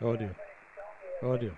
Audio. Audio.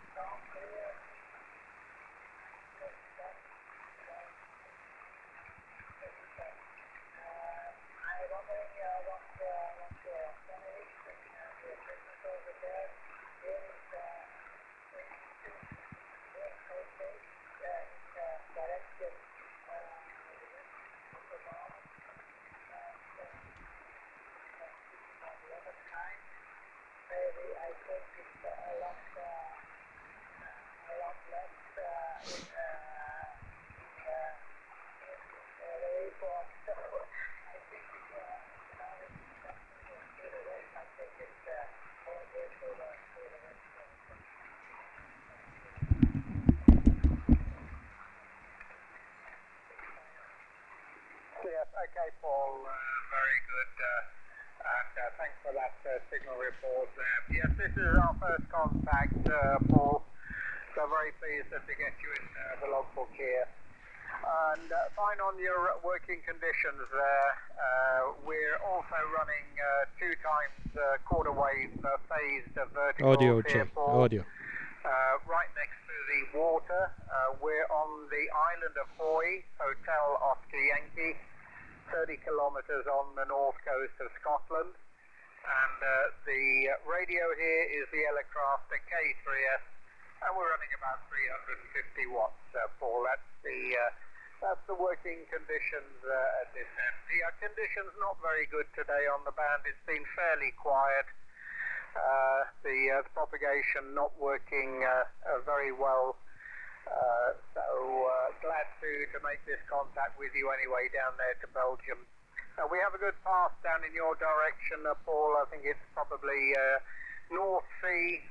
Yes, okay, Paul, very good, and thanks for that signal report there. Yes, this is our first contact, Paul, so very pleased to get you in the logbook here. And fine on your working conditions there. We're also running 2 times quarter wave phased verticals Audio here, check. Paul. Audio. Right next to the water. We're on the island of Hoy, Hotel Oscar Yankee, 30 kilometres on the north coast of Scotland. And the radio here is the Electrafter K3S, and we're running about 350 watts, Paul. That's the working conditions at this end. The conditions not very good today on the band. It's been fairly quiet. The propagation not working very well. So glad to make this contact with you anyway down there to Belgium. We have a good path down in your direction, Paul. I think it's probably North Sea,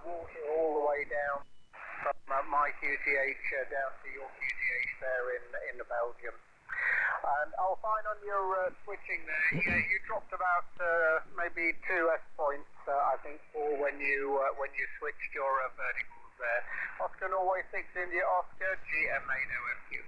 water all the way down from my QTH down to your QTH there in Belgium. And I'll find on your switching there, yeah, you dropped about maybe 2 S points, I think, Paul, when you switched your verticals there. Oscar Norway 6 India Oscar, GM8 OFQ.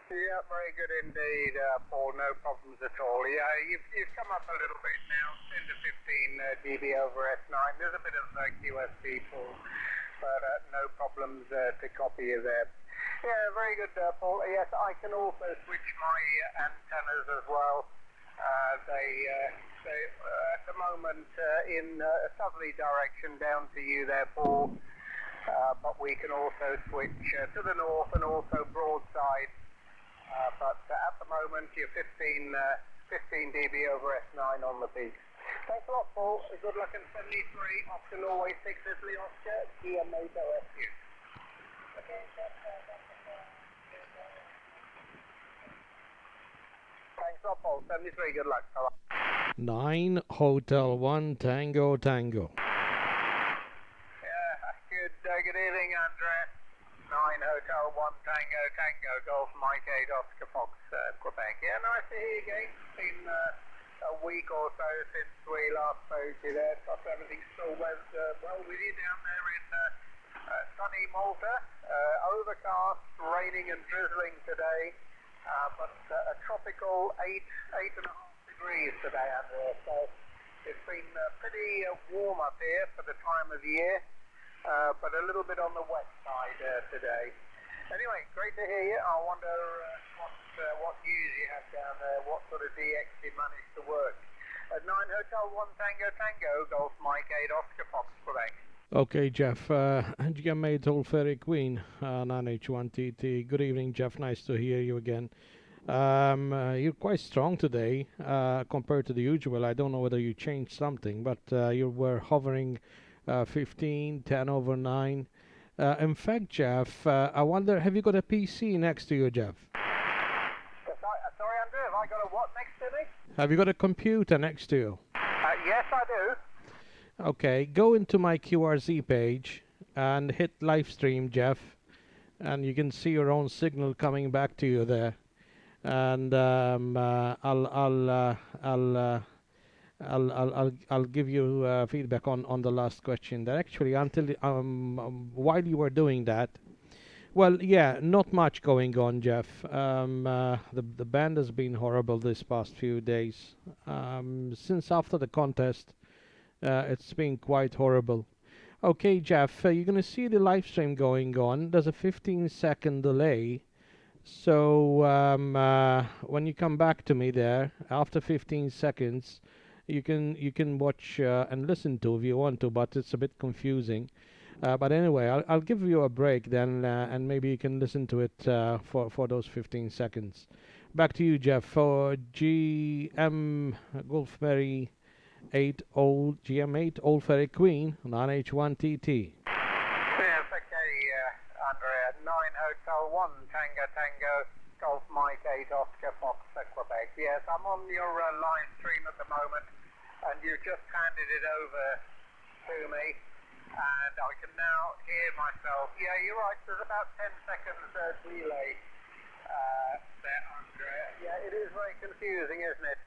Yeah, very good indeed, Paul. No problems at all. Yeah, you've come up a little bit now, 10 to 15 dB over S9. There's a bit of QSP, Paul, but no problems to copy you there. Yeah, very good, Paul. Yes, I can also switch my antennas as well. They at the moment in a southerly direction down to you there, Paul. But we can also switch to the north and also broadside. But at the moment, you're 15 dB over S9 on the peak. Thanks a lot, Paul. Good luck in 73, Oscar Norway 6 Italy Oscar, GM8 OFQ. Okay, thanks a lot, Paul. 73, good luck. Bye-bye. 9 Hotel 1 Tango Tango. Yeah, good evening, Andrea. 9 Hotel 1 Tango Tango Golf Mike 8 Oscar Fox, Quebec. Yeah, nice to hear you again. It's been a week or so since we last spoke to you there. Trust everything still went well with you down there in sunny Malta. overcast, raining and drizzling today, but a tropical 8.5 degrees today, Andrea. So it's been pretty warm up here for the time of year, but a little bit on the wet side today. Anyway, great to hear you. I wonder what news you have down there, what sort of DX you managed to work. 9 Hotel 1 Tango Tango, Golf Mike 8 Oscar Fox, Quebec. Okay, Jeff. GM8 Old Ferry Queen, 9H1TT. Good evening, Jeff. Nice to hear you again. You're quite strong today compared to the usual. I don't know whether you changed something, but you were hovering 15, 10 over 9. In fact, Jeff, I wonder, have you got a PC next to you, Jeff? Sorry, Andrew, have I got a what next to me? Have you got a computer next to you? Yes, I do. Okay, go into my QRZ page and hit live stream, Jeff, and you can see your own signal coming back to you there. And I'll give you feedback on the last question. That actually, until while you were doing that, well, yeah, not much going on, Jeff. The band has been horrible this past few days. Since after the contest, it's been quite horrible. Okay, Jeff, you're gonna see the live stream going on. There's a 15-second delay. So when you come back to me there after 15 seconds, you can watch and listen to if you want to, but it's a bit confusing. But anyway, I'll give you a break then, and maybe you can listen to it for those 15 seconds. Back to you, Jeff, for GM Golf Ferry 8 Old GM8 Old Ferry Queen 9H1TT. Yes, okay, Andrea. 9 Hotel 1 Tango Tango Golf Mike 8 Oscar Fox Quebec. Yes, I'm on your live stream at the moment, and you've just handed it over to me, and I can now hear myself. Yeah, you're right, there's about 10 seconds delay there, Andrea. Yeah, it is very confusing, isn't it?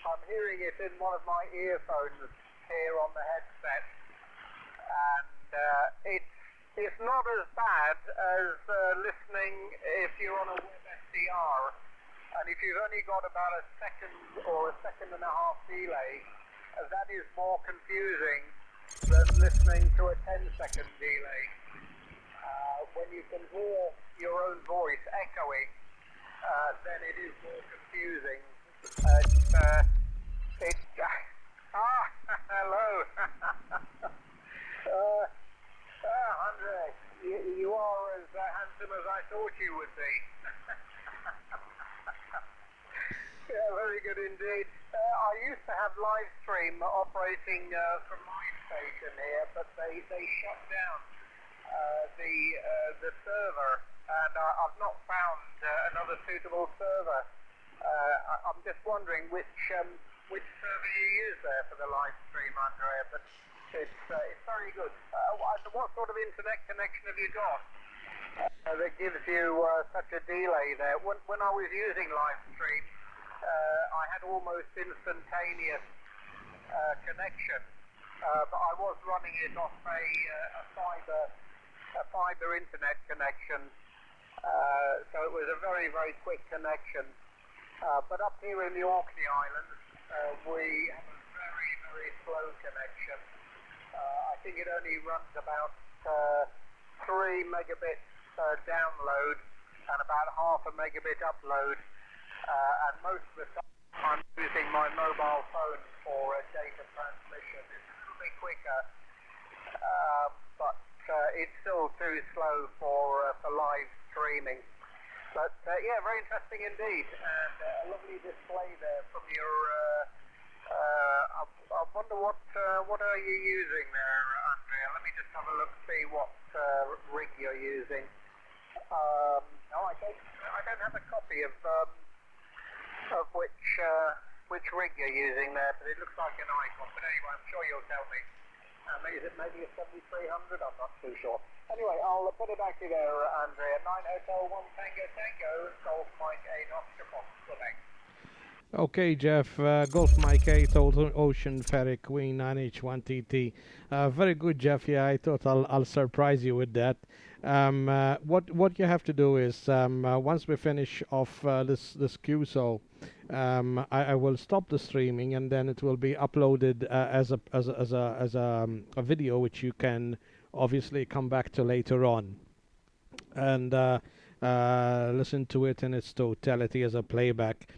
I'm hearing it in one of my earphones here on the headset, and it's not as bad as listening if you're on a web SDR, and if you've only got about a second or a second and a half delay, that is more confusing than listening to a 10-second delay. When you can hear your own voice echoing, then it is more confusing. Hello. Andre, you are as handsome as I thought you would be. Yeah, very good indeed. I used to have live stream operating from my station here, but they shut down the server, and I've not found another suitable server. I'm just wondering which server you use there for the live stream, Andrea, but it's very good. What sort of internet connection have you got that gives you such a delay there? When I was using live stream, I had almost instantaneous connection, but I was running it off a fiber internet connection, so it was a very, very quick connection. But up here in the Orkney Islands, we have a very, very slow connection. I think it only runs about 3 megabits download and about half a megabit upload. And most of the time I'm using my mobile phone for data transmission. It's a little bit quicker, but it's still too slow for live streaming. But yeah, very interesting indeed, and a lovely display there from your. I wonder what are you using there, Andrea? Let me just have a look, see what rig you're using. No, I don't have a copy of which rig you're using there, but it looks like an icon. But anyway, I'm sure you'll tell me. Maybe a 7300? I'm not too sure. Anyway, I'll put it back to you there, Andrea. 9 Hotel 1 Tango Tango, Golf Mike 8 Oscar Fox, Quebec. Okay, Jeff. Golf Mike 8 Ocean Ferry Queen 9H1TT. Very good, Jeff. Yeah, I thought I'll surprise you with that. What you have to do is once we finish off this QSO, I will stop the streaming and then it will be uploaded as a video which you can obviously come back to later on and listen to it in its totality as a playback.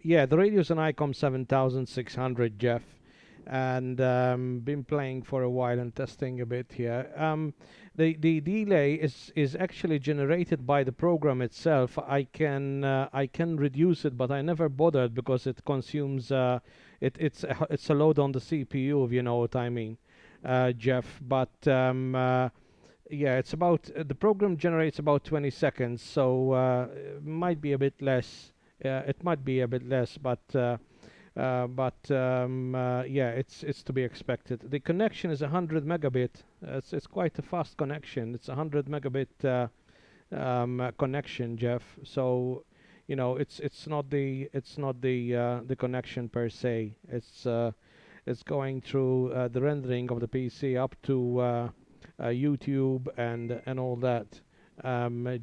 Yeah, the radio's an ICOM 7600, Jeff, and been playing for a while and testing a bit here. The delay is actually generated by the program itself. I can reduce it, but I never bothered because it consumes it's a load on the CPU, if you know what I mean, Jeff. But yeah, it's about the program generates about 20 seconds, so might be a bit less. It might be a bit less, but yeah, it's to be expected. The connection is 100 megabit. It's quite a fast connection. It's a 100 megabit connection, Jeff. So, it's not the connection per se. It's going through the rendering of the PC up to YouTube and all that.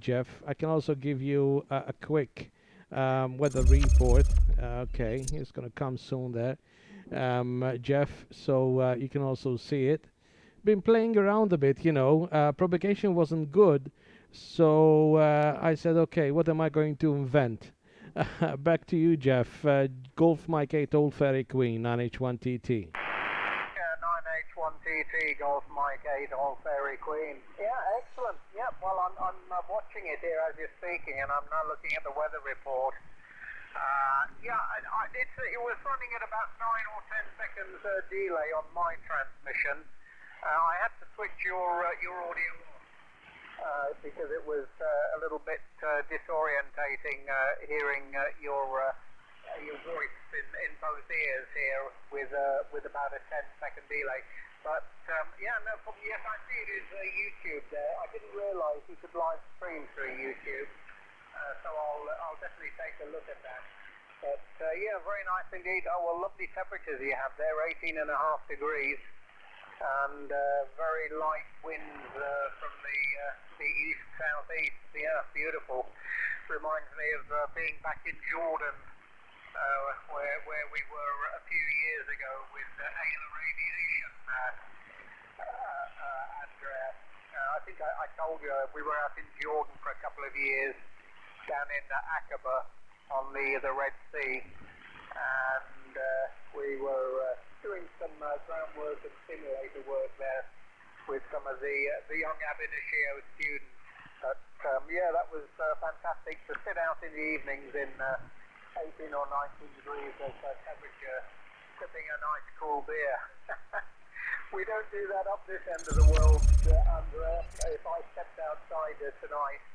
Jeff, I can also give you a quick weather report. Okay, it's gonna come soon there, Jeff. So you can also see it. Been playing around a bit, propagation wasn't good, so I said, okay, what am I going to invent? Back to you, Jeff. Golf Mike 8 Old Fairy Queen 9H1TT. Yeah, 9H1TT Golf Mike 8 All Fairy Queen. Yeah, excellent. Yeah, well, I'm watching it here as you're speaking, and I'm now looking at the weather report. Yeah, it was running at about 9 or 10 seconds delay on my transmission. I had to switch your audio on because it was a little bit disorientating hearing your voice in both ears here with about a 10-second delay. But yeah, no problem. Yes, I see it is YouTube there. I didn't realise you could live stream through YouTube, so I'll definitely take a look at that. But yeah, very nice indeed. Oh, well, lovely temperatures you have there, 18.5 degrees, and very light winds from the east southeast. Yeah, beautiful. Reminds me of being back in Jordan, where we were a few years ago with Ayla Aviation, Andrea. I think I told you we were out in Jordan for a couple of years, down in Aqaba on the Red Sea, and we were doing some groundwork and simulator work there with some of the young Ab Initio students. But yeah, that was fantastic to sit out in the evenings in 18 or 19 degrees of temperature, sipping a nice cool beer. We don't do that up this end of the world, Andrea. If I stepped outside tonight,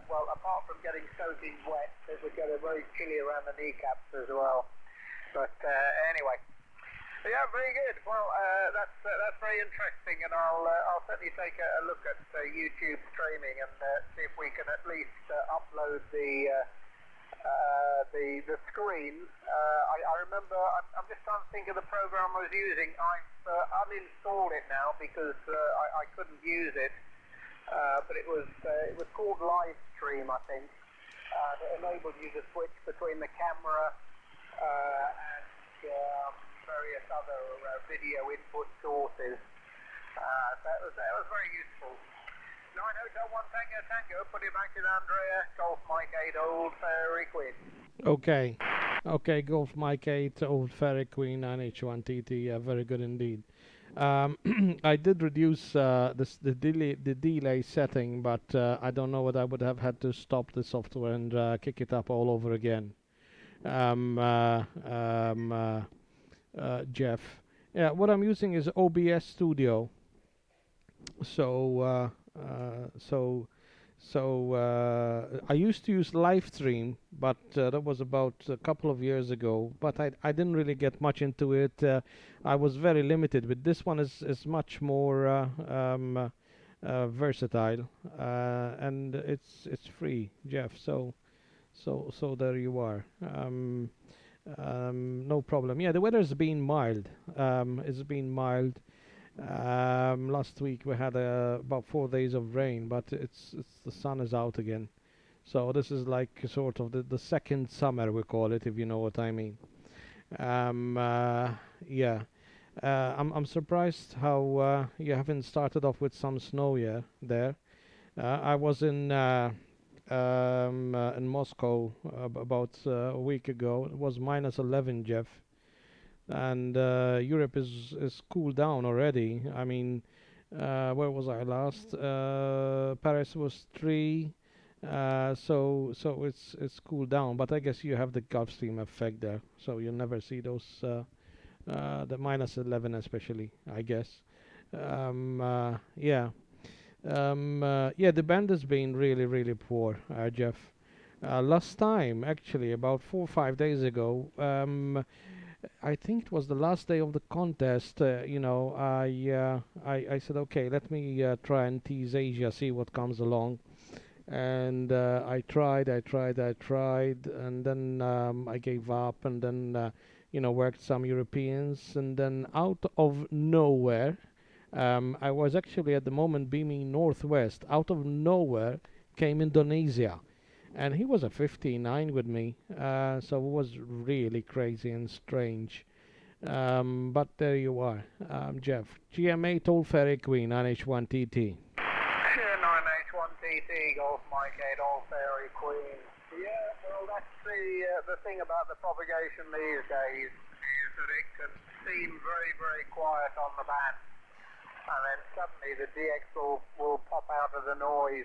well, apart from getting soaking wet, it would get very chilly around the kneecaps as well. But anyway, yeah, very good. Well, that's very interesting, and I'll certainly take a look at YouTube streaming and see if we can at least upload the screen. I remember. I'm just trying to think of the program I was using. I've uninstalled it now because I couldn't use it. But it was called Livestream, I think. It enabled you to switch between the camera and various other video input sources. That was very useful. 9 Hotel 1 Tango Tango, put it back in Andrea. Golf Mike 8 Old Fairy Queen. Okay, Golf Mike 8 Old Fairy Queen 9H1TT. Yeah, very good indeed. I did reduce the delay setting, but I don't know whether I would have had to stop the software and kick it up all over again. Um, uh, um, uh, Jeff, yeah, what I'm using is OBS Studio. So I used to use Livestream, but that was about a couple of years ago. But I didn't really get much into it. I was very limited. But this one is much more versatile, and it's free, Jeff. So So there you are. No problem. Yeah, the weather's been mild. It's been mild. Last week we had about 4 days of rain, but it's the sun is out again. So this is like sort of the second summer we call it, if you know what I mean. Um, uh, yeah. I'm surprised how you haven't started off with some snow yet there. I was in Moscow about a week ago. It was minus 11, Jeff, and Europe is cooled down already. I mean, where was I last? Paris was 3. So it's cooled down, but I guess you have the Gulf Stream effect there, so you'll never see those the minus 11 especially, I guess. Yeah. Yeah, the band has been really, really poor, Jeff. Last time, actually, about 4 or 5 days ago, I think it was the last day of the contest. I said, okay, let me try and tease Asia, see what comes along. And I tried, and then I gave up, and then worked some Europeans, and then out of nowhere, I was actually at the moment beaming northwest. Out of nowhere came Indonesia, and he was a 59 with me, so it was really crazy and strange. But there you are, Jeff. GMA told Ferry Queen NH1TT. Yeah, 9H1TT, Golf Mike 8, All Fairy Queen. Yeah, well, that's the thing about the propagation these days, is that it can seem very, very quiet on the band, and then suddenly the DX will pop out of the noise.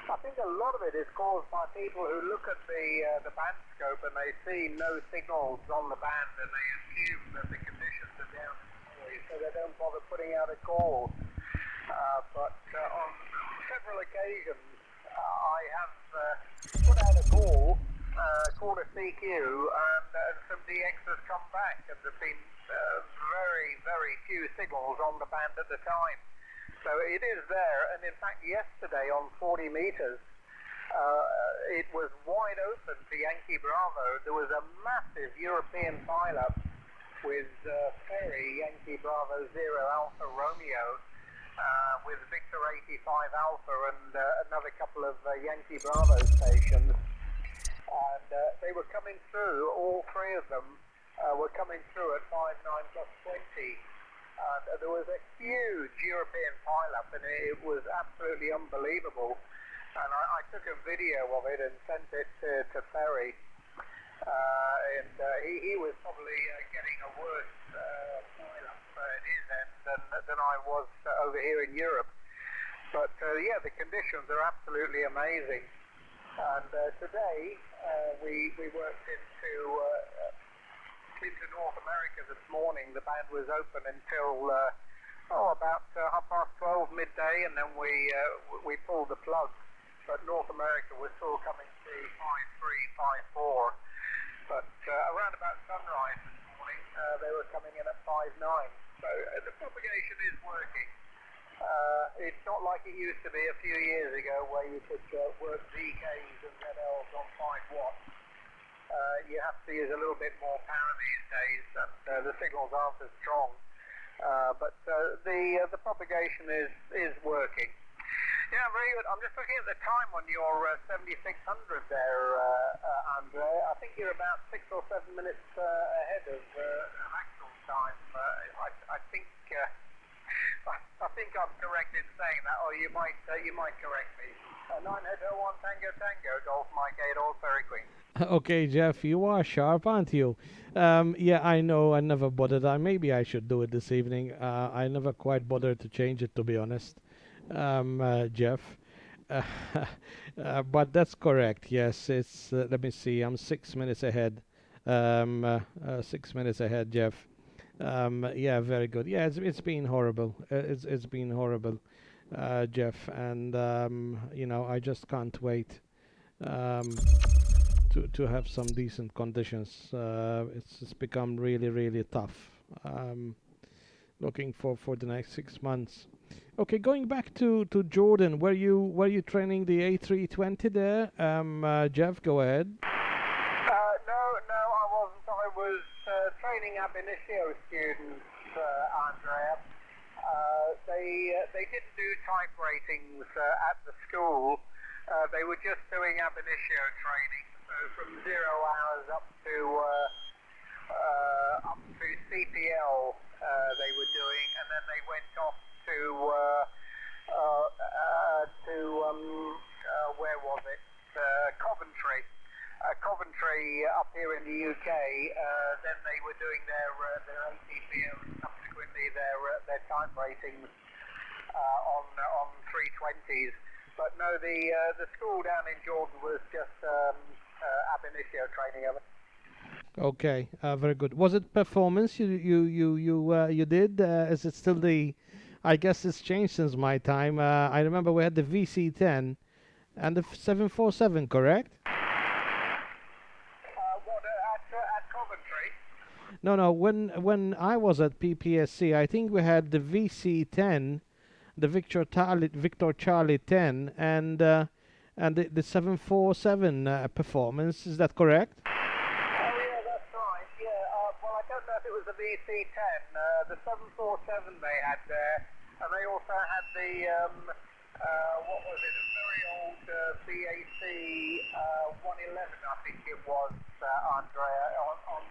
I think a lot of it is caused by people who look at the band scope and they see no signals on the band, and they assume that the conditions are down in the noise, so they don't bother putting out a call. But on several occasions, I have put out a call, called a CQ, and some DX has come back, and there have been very, very few signals on the band at the time. So it is there, and in fact yesterday on 40 meters, it was wide open to Yankee Bravo. There was a massive European pileup with Ferry, Yankee Bravo 0 Alpha Romeo, with Victor 85 Alpha and another couple of Yankee Bravo stations. And they were coming through, all three of them were coming through at 5.9 plus 20. There was a huge European pileup, and it was absolutely unbelievable. And I took a video of it and sent it to Ferry. He was probably getting a worse pileup at his end than I was over here in Europe. But yeah, the conditions are absolutely amazing. And today we worked into North America this morning. The band was open until about 12:30 midday, and then we pulled the plug. But North America was still coming to 5.3, 5.4. But around about sunrise this morning, they were coming in at 5.9. So the propagation is working. It's not like it used to be a few years ago, where you could work VKs and ZLs on 5 watts. You have to use a little bit more power these days, and the signals aren't as strong. But the propagation is working. Yeah, very good. I'm just looking at the time on your 7600 there, Andre. I think you're about 6 or 7 minutes ahead of actual time. I think I think I'm correct in saying that, or you might correct me. 9 Head 01 Tango Tango Golf Mike 8 All Fairy Queen. Okay, Jeff, you are sharp, aren't you? Yeah, I know. I never bothered. Maybe I should do it this evening. I never quite bothered to change it, to be honest, Jeff. Uh, but that's correct. Yes, it's. Let me see. I'm 6 minutes ahead. 6 minutes ahead, Jeff. Yeah, very good. Yeah, it's been horrible. It's been horrible, Jeff, and I just can't wait. Um, to have some decent conditions. It's become really, really tough. Looking for the next 6 months. Okay, going back to Jordan, were you training the A320 there? Jeff, go ahead. No, I wasn't. I was training ab initio students, Andrea. They didn't do type ratings at the school. They were just doing ab initio training, so from 0 hours up to CPL they were doing, and then they went off to where was it? Coventry. Coventry up here in the UK. Then they were doing their ATPL and subsequently their type ratings on 320s. But no, the school down in Jordan was just ab initio training of it. Okay, very good. Was it performance you did? Is it still the? I guess it's changed since my time. I remember we had the VC10 and the 747, correct? What at Coventry? No. When I was at PPSC, I think we had the VC10, the Victor Charlie 10, and the 747 performance. Is that correct? Oh yeah, that's right. Yeah. Well, I don't know if it was the VC10, the 747 they had there, and they also had the what was it? A very old BAC 111, I think it was, Andrea,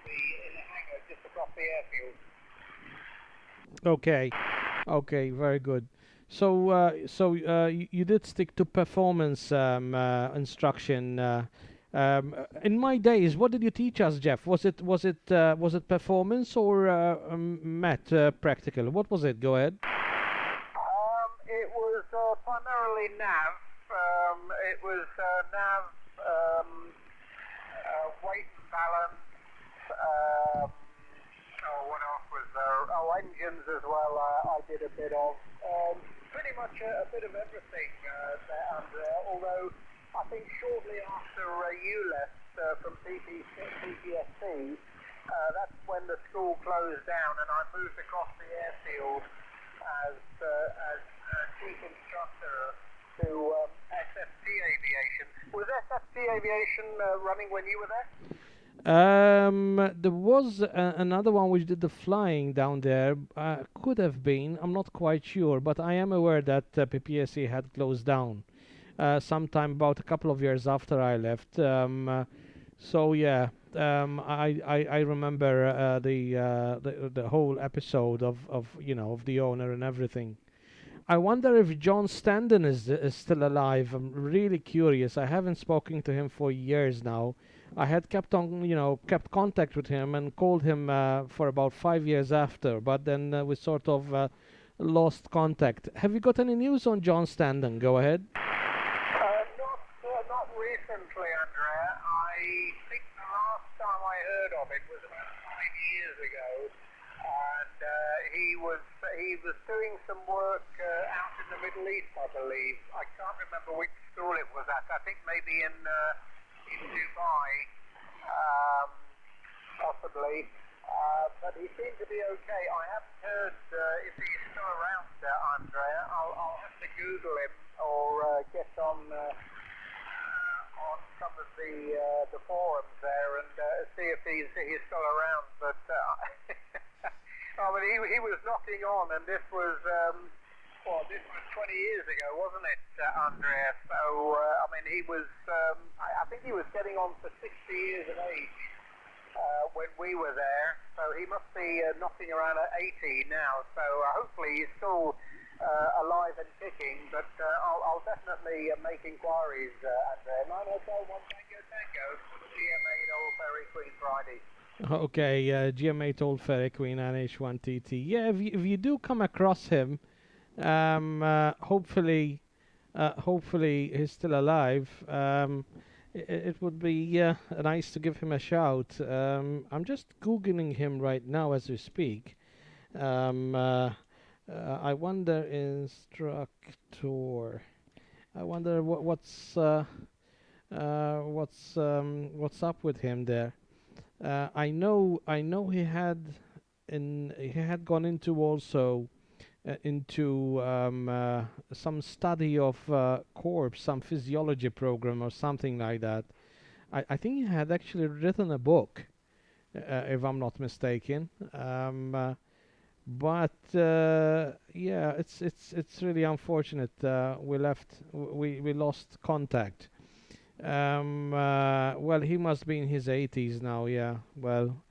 in the hangar just across the airfield. Okay, very good. So you did stick to performance instruction. In my days, what did you teach us, Jeff? Was it performance or math practical? What was it? Go ahead. It was primarily nav. It was nav, weight and balance. What else was there? Oh, engines as well. I did a bit of. Pretty much a bit of everything there, Andrea. Although I think shortly after you left from PPSC, that's when the school closed down, and I moved across the airfield as chief instructor to SFT Aviation. Was SFT Aviation running when you were there? There was another one which did the flying down there. Could have been. I'm not quite sure, but I am aware that PPSC had closed down sometime about a couple of years after I left. So yeah, I remember the whole episode of of the owner and everything. I wonder if John Standen is still alive. I'm really curious. I haven't spoken to him for years now. I had kept contact with him and called him for about 5 years after, but then we sort of lost contact. Have you got any news on John Standen? Go ahead. Not recently, Andrea. I think the last time I heard of it was about 5 years ago, and he was doing some work out in the Middle East, I believe. I can't remember which school it was at. I think maybe in Dubai, possibly. But he seemed to be okay. I haven't heard if he's still around, Andrea. I'll have to Google him or get on some of the forums there and see if he's still around. But I mean, he was knocking on, and this was this was 20 years ago, wasn't it, Andrea? So I mean, he was I think he was getting on for 60 years of age when we were there. So he must be knocking around at 80 now. So hopefully he's still alive and kicking. But I'll definitely make inquiries, Andrea. 9 Hotel 1 Tango Tango, GM8 Old Ferry Queen Friday. Okay, GM8 Old Ferry Queen NH1TT. Yeah, if you do come across him, hopefully he's still alive. It would be nice to give him a shout. I'm just googling him right now as we speak. I wonder instructor. I wonder what's up with him there. I know he had gone into also into some study of corpse, some physiology program or something like that. I think he had actually written a book, if I'm not mistaken. But yeah, it's really unfortunate. We lost contact. Well, he must be in his 80s now. Yeah. Well,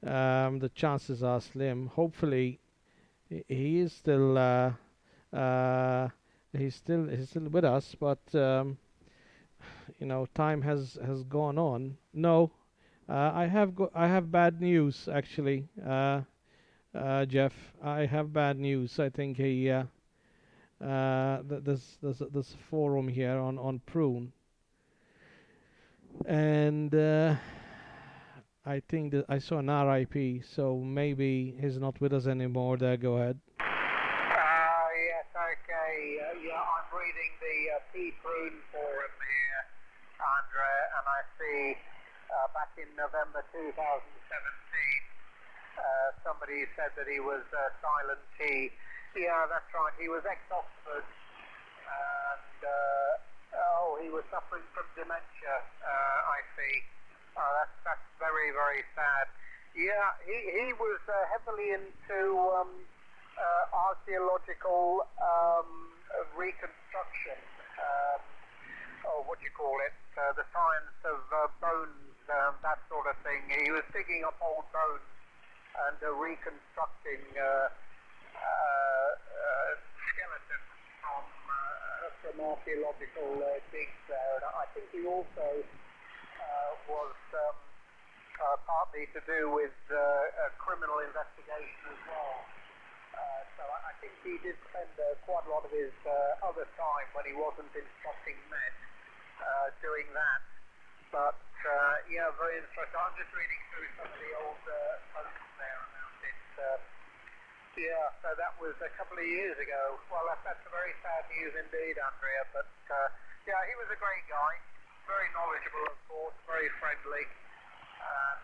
the chances are slim. Hopefully, he is still he's still with us, but time has gone on. No, I have bad news actually, Jeff. I have bad news. I think there's a forum here on Prune, and I think that I saw an RIP, so maybe he's not with us anymore. There, go ahead. Yes, okay. Yeah, I'm reading the P-Prune forum here, Andrea, and I see back in November 2017, somebody said that he was Silent T. Yeah, that's right. He was ex-Oxford, and he was suffering from dementia. I see. That's very, very sad. Yeah, he was heavily into archaeological reconstruction, or what do you call it, the science of bones, that sort of thing. He was digging up old bones and reconstructing skeletons from archaeological digs there. And I think he also was partly to do with criminal investigation as well. So I think he did spend quite a lot of his other time when he wasn't instructing men doing that. But yeah, very interesting. I'm just reading through some of the old posts there about it. Yeah, so that was a couple of years ago. Well, that's a very sad news indeed, Andrea. But yeah, he was a great guy, very knowledgeable, of course, very friendly, and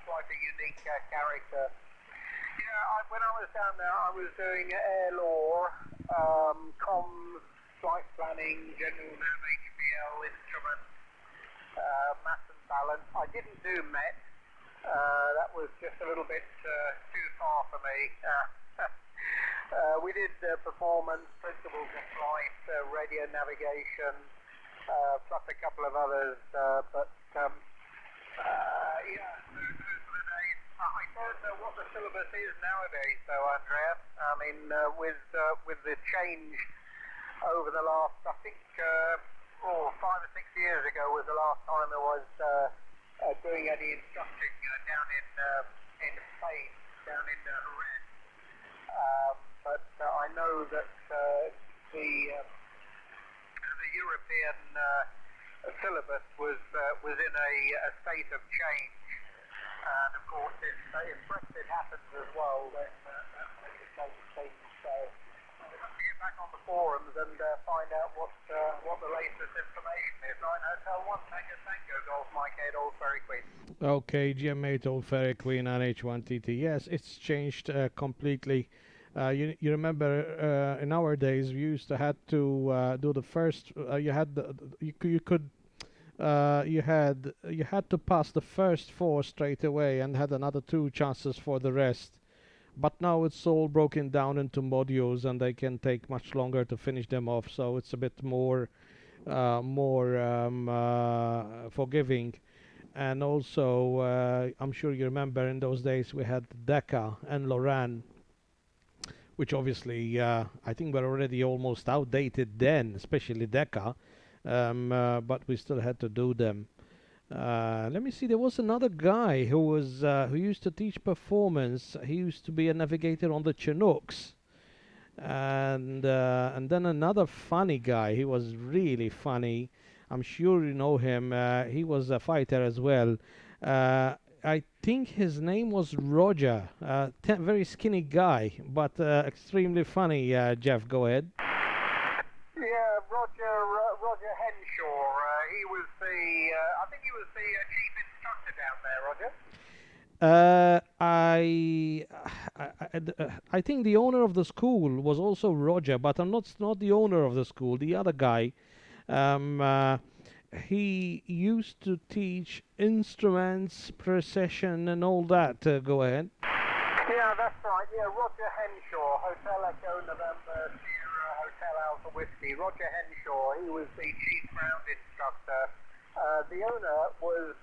quite a unique character. Yeah, when I was down there, I was doing air law, comms, flight planning, general nav, HPL, instruments, mass and balance. I didn't do MET. That was just a little bit too far for me. We did performance, principles of flight, radio navigation, plus a couple of others, but yeah, those were the days. I don't know what the syllabus is nowadays, though, Andrea. I mean, with the change over the last, I think, 5 or 6 years ago was the last time I was doing any instructing down in Spain, down in Jerez. But I know that the European syllabus was in a state of change, and of course if Brexit happens as well, then that makes a state of change. So we'll have to get back on the forums and find out what the latest information is. 9 Hotel 1, Tango Golf Mike 8 Old Ferry Queen. Okay, GM8 Old Ferry Queen RH1TT. Yes, it's changed completely. You remember in our days we used to had to do the first. You had you had to pass the first 4 straight away and had another 2 chances for the rest. But now it's all broken down into modules and they can take much longer to finish them off. So it's a bit more forgiving. And also, I'm sure you remember in those days we had Decca and Loran, which obviously I think were already almost outdated then, especially Decca, but we still had to do them. Let me see. There was another guy who used to teach performance. He used to be a navigator on the Chinooks, and then another funny guy. He was really funny. I'm sure you know him. He was a fighter as well. I think his name was Roger. Very skinny guy, but extremely funny. Jeff, go ahead. Yeah, Roger Henshaw. He was the, I think he was the chief instructor down there, Roger. I think the owner of the school was also Roger, but I'm not the owner of the school. The other guy, um, uh, he used to teach instruments, procession, and all that. Go ahead. Yeah, that's right. Yeah, Roger Henshaw, Hotel Echo November Sierra Hotel Alpha Whiskey. Roger Henshaw, he was the chief ground instructor. The owner was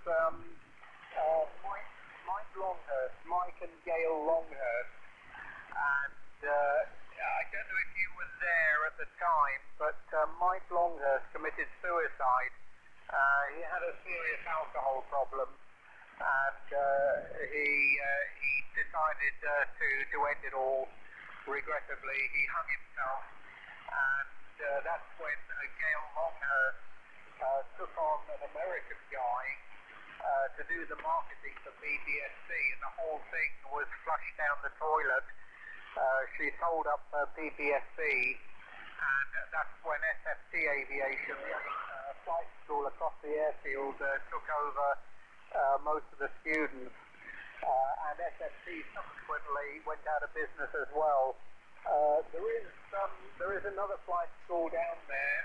Mike Longhurst, Mike and Gail Longhurst. And I don't know if you were there at the time, but Mike Longhurst committed suicide. He had a serious alcohol problem, and he decided to end it all. Regrettably, he hung himself, and that's when Gail Longhurst took on an American guy to do the marketing for PBSC, and the whole thing was flushed down the toilet. She sold up PBSC, and that's when SFT Aviation, the flight school across the airfield, took over most of the students, and SFT subsequently went out of business as well. There is another flight school down there,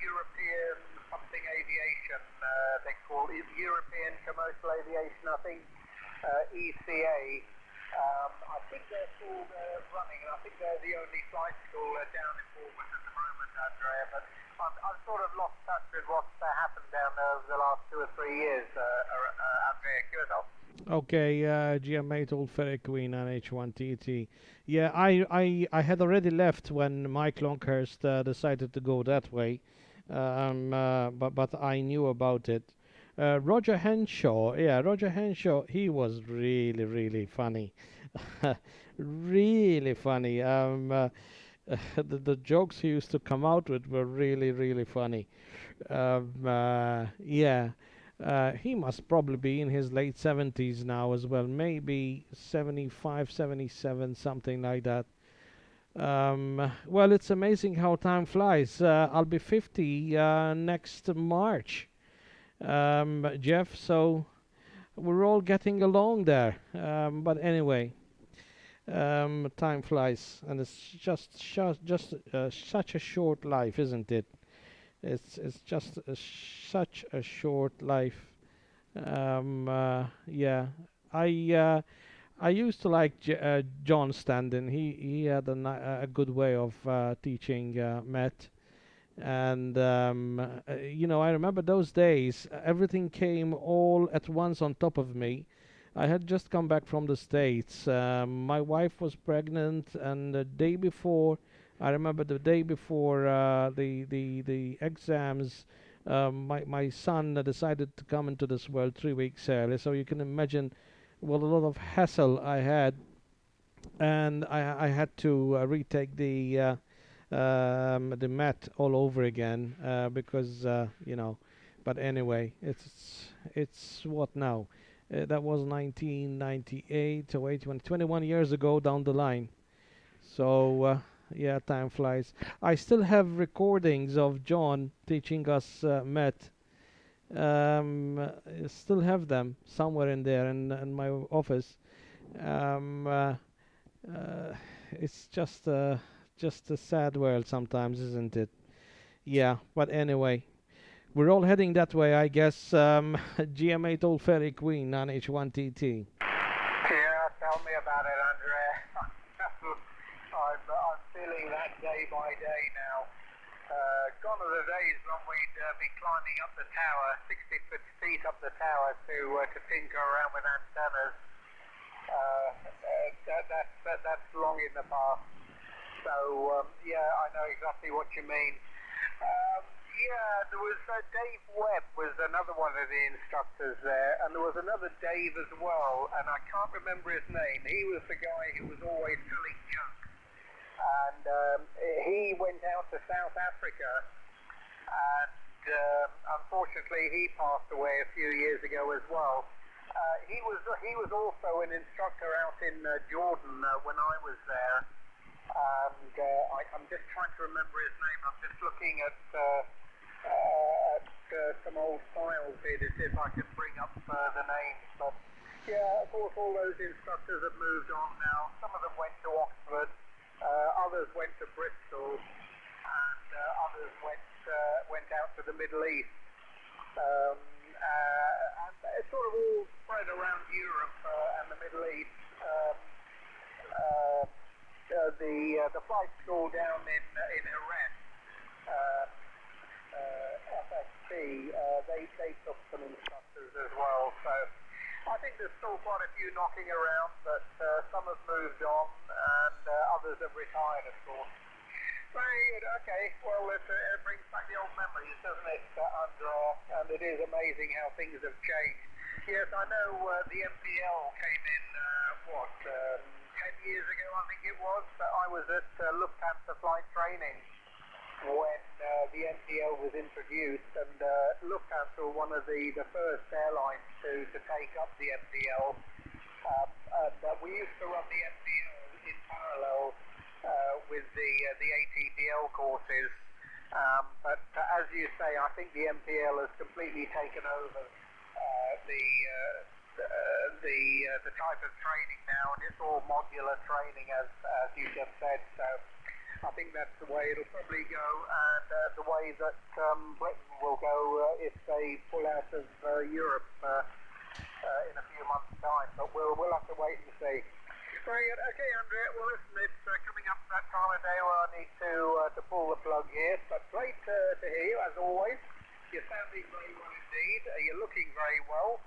European something aviation, they call it European Commercial Aviation, I think, ECA. I think they're still running, and I think they're the only flight school down in Bournemouth at the moment, Andrea, but I've sort of lost touch with what's happened down there over the last 2 or 3 years, Andrea. Yourself? Okay, GMA told Ferric Queen and H1TT. Yeah, I had already left when Mike Longhurst decided to go that way, but I knew about it. Roger Henshaw, yeah, Roger Henshaw, he was really funny, really funny. The jokes he used to come out with were really funny. Yeah. He must probably be in his late 70s now as well, maybe 75, 77, something like that. Well, it's amazing how time flies. I'll be 50 next March, Jeff, so we're all getting along there. But anyway, time flies, and it's just such a short life, isn't it? It's just such a short life. Yeah, I uh, I used to like John Standen. He had a good way of teaching Met, and I remember those days. Everything came all at once on top of me. I had just come back from the States. My wife was pregnant, and the day before, I remember the day before the exams, my son decided to come into this world 3 weeks early. So you can imagine what a lot of hassle I had, and I had to retake the mat all over again because But anyway, it's what now? That was 1998 or 21 years ago down the line. So yeah, time flies. I still have recordings of John teaching us Met. Still have them somewhere in there in my office. Um, uh, uh, it's just a sad world sometimes, isn't it? Yeah, but anyway, we're all heading that way, I guess. GMA told Ferry Queen on H1TT. Yeah, tell me about it, Andrea. I'm feeling that day by day now. Gone are the days when we'd be climbing up the tower, 60 feet up the tower to tinker around with antennas. That's long in the past. So yeah, I know exactly what you mean. Yeah, there was Dave Webb was another one of the instructors there, and there was another Dave as well, and I can't remember his name. He was the guy who was always telling jokes, and he went out to South Africa, and unfortunately he passed away a few years ago as well. He was also an instructor out in Jordan when I was there, and I'm just trying to remember his name. I'm just looking at some old files here to see if I can bring up the names. But Yeah, of course, all those instructors have moved on now. Some of them went to Oxford, others went to Bristol, and others went out to the Middle East. And it's sort of all spread around Europe and the Middle East. The flight school down in Iran, FSP, they took some instructors as well. So I think there's still quite a few knocking around, but some have moved on and others have retired, of course. Very good. Okay. Well, it brings back the old memories, doesn't it, Andrea? And it is amazing how things have changed. Yes, I know the MPL came in, 10 years ago, I think it was. I was at Lufthansa flight training when the MPL was introduced, and Lufthansa were one of the first airlines to take up the MPL. And we used to run the MPL in parallel with the ATPL courses, but as you say, I think the MPL has completely taken over the type of training now, and it's all modular training, as you just said. So I think that's the way it'll probably go, and the way that Britain will go if they pull out of Europe in a few months' time. But we'll have to wait and see. Very good. Okay, Andrea. Well, listen, it's coming up to that time of day where I need to pull the plug here. But great to hear you, as always. You're sounding very well indeed. You're looking very well.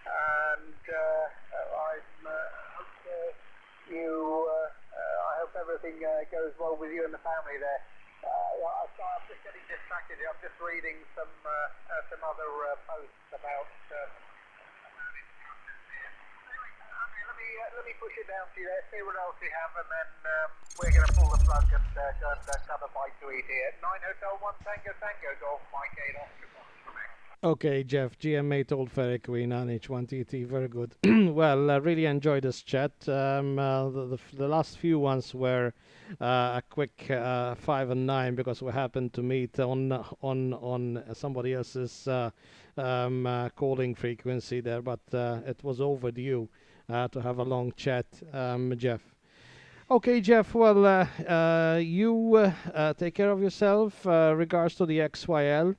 And I hope everything goes well with you and the family there. I'm just getting distracted here. I'm just reading some other posts about instructors here. Anyway, let me push it down to you there, see what else we have, and then we're going to pull the plug and go and have a bite to eat here. 9 Hotel 1 Tango Tango Golf Mike 8 Oscar Quebec. Okay, Jeff, GM8 Old Ferry Queen on H1TT, very good. Well, I really enjoyed this chat. The last few ones were a quick 5 and 9 because we happened to meet on somebody else's calling frequency there, but it was overdue to have a long chat, Jeff. Okay, Jeff, well, you take care of yourself. Regards to the XYL.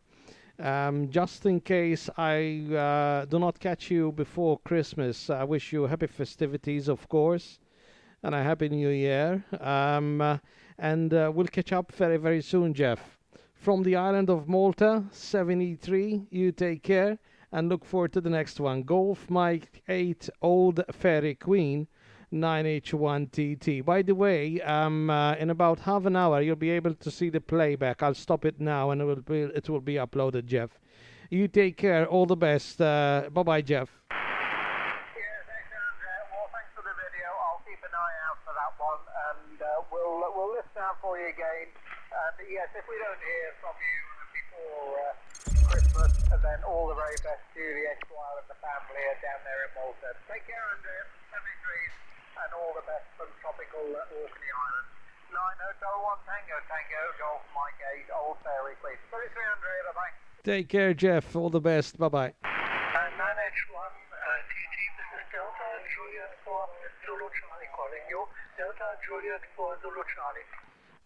Just in case I do not catch you before Christmas, I wish you happy festivities, of course, and a happy new year. And we'll catch up very, very soon, Jeff. From the island of Malta, 7E3, you take care and look forward to the next one. Golf Mike 8 Old Ferry Queen 9H1TT. By the way, in about half an hour you'll be able to see the playback. I'll stop it now and it will be uploaded, Jeff. You take care. All the best. Bye-bye, Jeff. Yeah, thanks, Andrea. Well, thanks for the video. I'll keep an eye out for that one, and we'll listen out for you again. And yes, if we don't hear from you before Christmas, then all the very best to the ex-wife and the family down there in Malta. Take care, Andrea. 73. And all the best from tropical Orkney Island. 9 Hotel 1 Tango Tango Golf Mike 8 Old Ferry Queen. 33, Andrea, bye-bye. Take care, Jeff. All the best. Bye-bye. 9H1 TT, this is Delta Juliet for Zulu Charlie calling you. Delta Juliet for Zulu Charlie.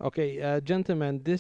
Okay, gentlemen, this